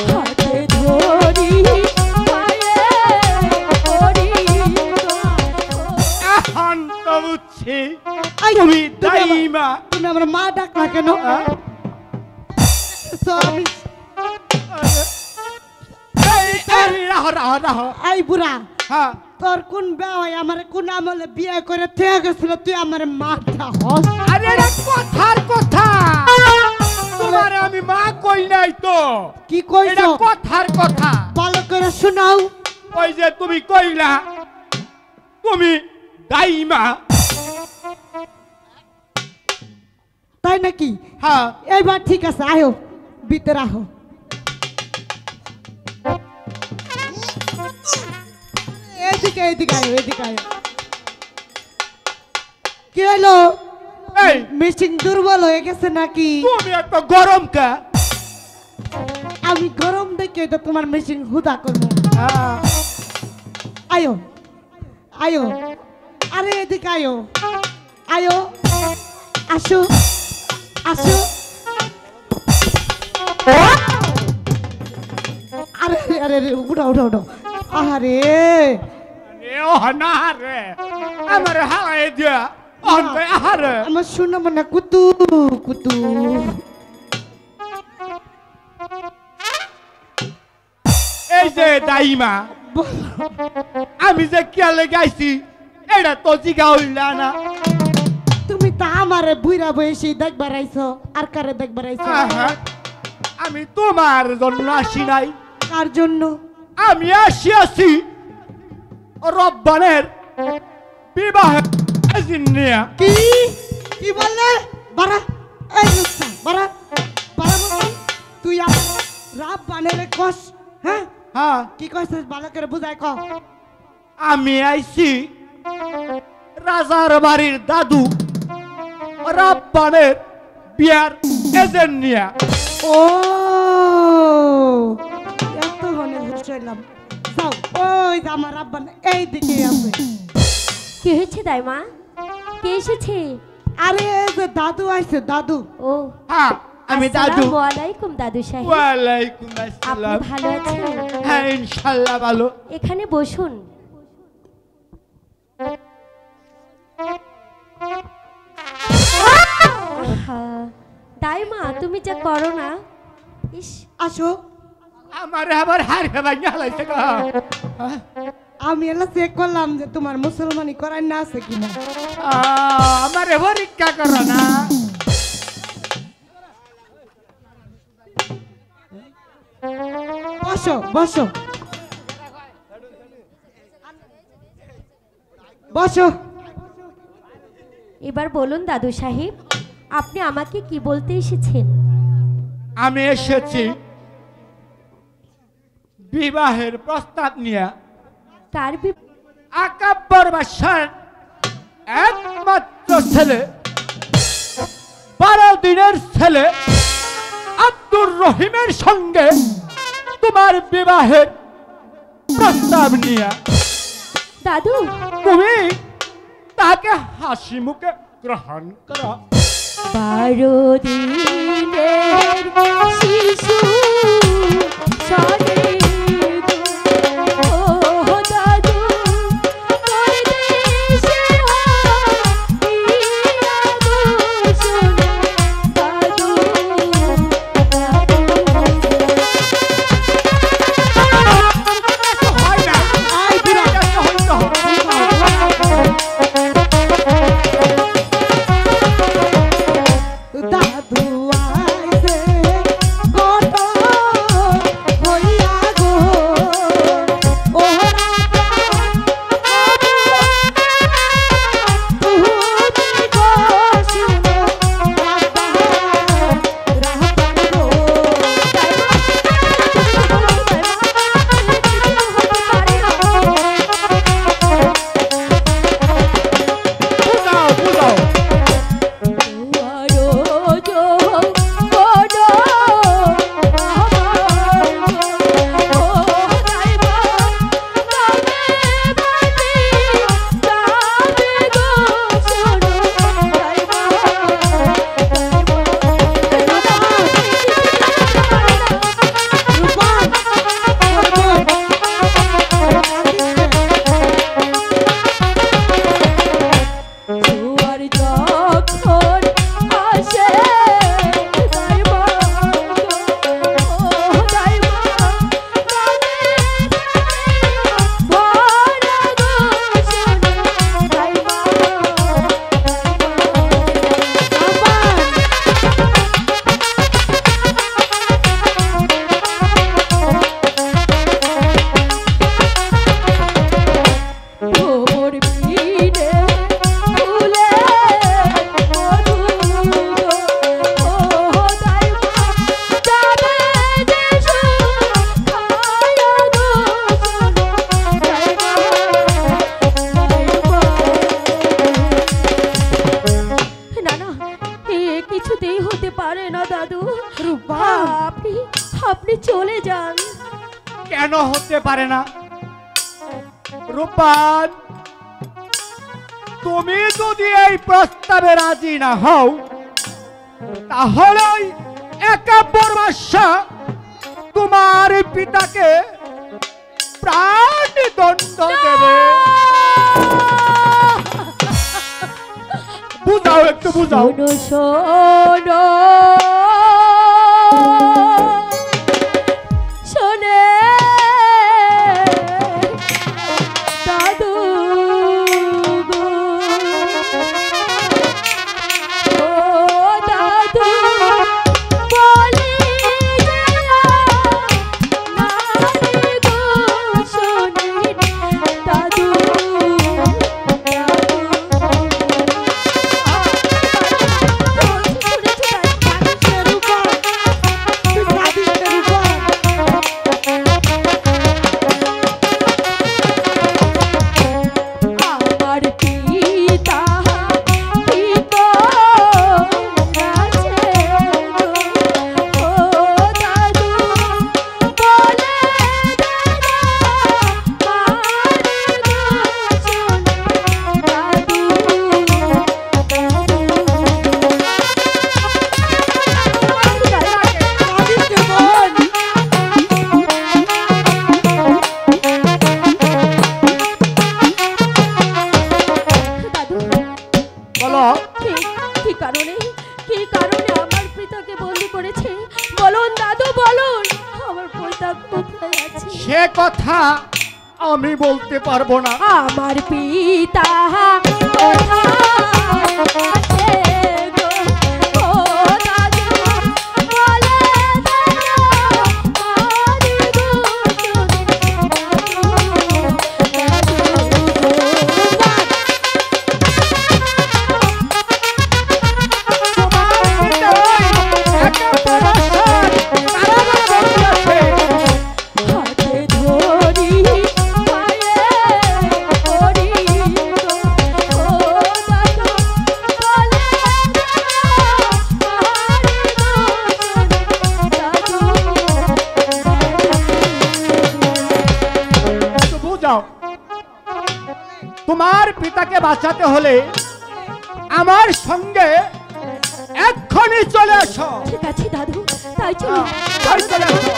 হাতে ধরি পায়ে পড়ি এখন তো বুঝছি তুমি দাইমা। তুমি আমার মা ডাকলা কেন? সরি এই বুড়া, হ্যাঁ তোর কোন বেওয়াই আমার কোন আমলে বিয়ে করে থেকে গেছিল, তুই আমার মাথা হস? আরে এটা কথার কথা, তোমার আমি মা কই নাই তো। কি এটা কইছো? কথার কথা। ভালো করে শোনাও। ওই যে তুমি কইলা তুমি দাইমা, তাই নাকি? হ্যাঁ এইবার ঠিক আছে, আয়ো ভিতরে আহো। এদিকে এদিকে আয়ো, এদিকে আয়ো। কি হলো? এই মেশিন দুর্বল হয়ে গেছে নাকি? তুমি একটা গরম কা। আমি গরম দেখে তো তোমার মেশিন হুদা করবো। হ্যাঁ আয়ো আয়ো, আরে এদিকে আয়ো, আয়ো, আসো আসো। আরে আরে আরে, উঠো উঠো উঠো। আরে ও না রে, আমার হাওয়ায় দিয়া অন বে আহারে। আমার শোনা মনে কুতু কুতু। এই যে দাইমা, আমি যে কেলে গাইছি এটা তো জিগা হইলা না। তুমি তা আমারে বুইরা বয়সী দেখবার আইছো, আর কারে দেখবার আইছো? আহা, আমি তোমার জন্য আসি নাই, কার জন্য? আমি আসিয়াছি রব্বানের বিবাহের নিয়া। কি কি বললে? বাড়া, এই রুস্তা, বাড়া বাড়া বলছি। তুই আমার রাব বানেলে কস, হ্যাঁ? হ্যাঁ কি কইছিস ভালো করে বুঝাই ক। আমি আইছি রাজার বাড়ির দাদু রব্বানের বিয়ার এজেন্ট নিয়া। ও এত হনে বসাইলাম। যাও, ওই যে আমার আব্বা এই দিকে আছে। কি হয়েছে দাইমা? কে এসেছে? আরে এই যে দাদু আইছে, দাদু। ও হ্যাঁ আমি দাদু। আসসালামু আলাইকুম দাদু সাহেব। ওয়ালাইকুম আপনি আসসালাম। ভালো আছেন? হ্যাঁ ইনশাআল্লাহ ভালো। এখানে বসুন। আহা, দাইমা তুমি যা করো না। ইস, আসো। আমার আবার হার ভাই হালাইছে গা। আমি এলা চেক করলাম যে তোমার মুসলমানি করাই না আছে কিনা। আমার পরীক্ষা করো না। বসো বসো বসো। এবার বলুন দাদু সাহেব, আপনি আমাকে কি বলতে এসেছেন? আমি এসেছি বিবাহের প্রস্তাব নিয়ে। কার আকাব্বর বাদশার একমাত্র ছেলে, 12 দিনের ছেলে আব্দুর রহিমের সঙ্গে তোমার বিবাহের প্রস্তাব নিয়ে। দাদু, তুমি তাকে হাসি মুখে গ্রহণ করো। 12 দিনের শিশু সনে ও দাদু, তোর দেশে শোনা দাদু, হয় না, আই দিরা এটা হইতে হবে। দাদু আইছে কত চলে যান। কেন হতে পারে না রূপবান? তুমি যদি এই প্রস্তাবে রাজি না হও তাহলে একাব্বর বাদশা তোমার পিতাকে প্রাণদণ্ড দেবে। বুঝাও, একটু বুঝাও। শোনো শোনো শোনে দাদু গো, ও দাদু বলি নারী গো শোনে দাদু কি কারণে আমার পিতাকে বন্দি করেছে? বলুন দাদু বলুন, আমার পিতা কোথায় আছে? সে কথা আমি বলতে পারবো না। আমার পিতা কোথায় আছে গো? ও দাদু বলে দাও, মারি গো হাতে ধরি পায়ে ধরি গো, ও দাদু বলে একটু বুঝাও। তোমার পিতাকে বাঁচাতে হলে আমার সঙ্গে এক্ষুনি চলে আসো। ঠিক আছে দাদু, তাই চলো। তাই চলে আসো।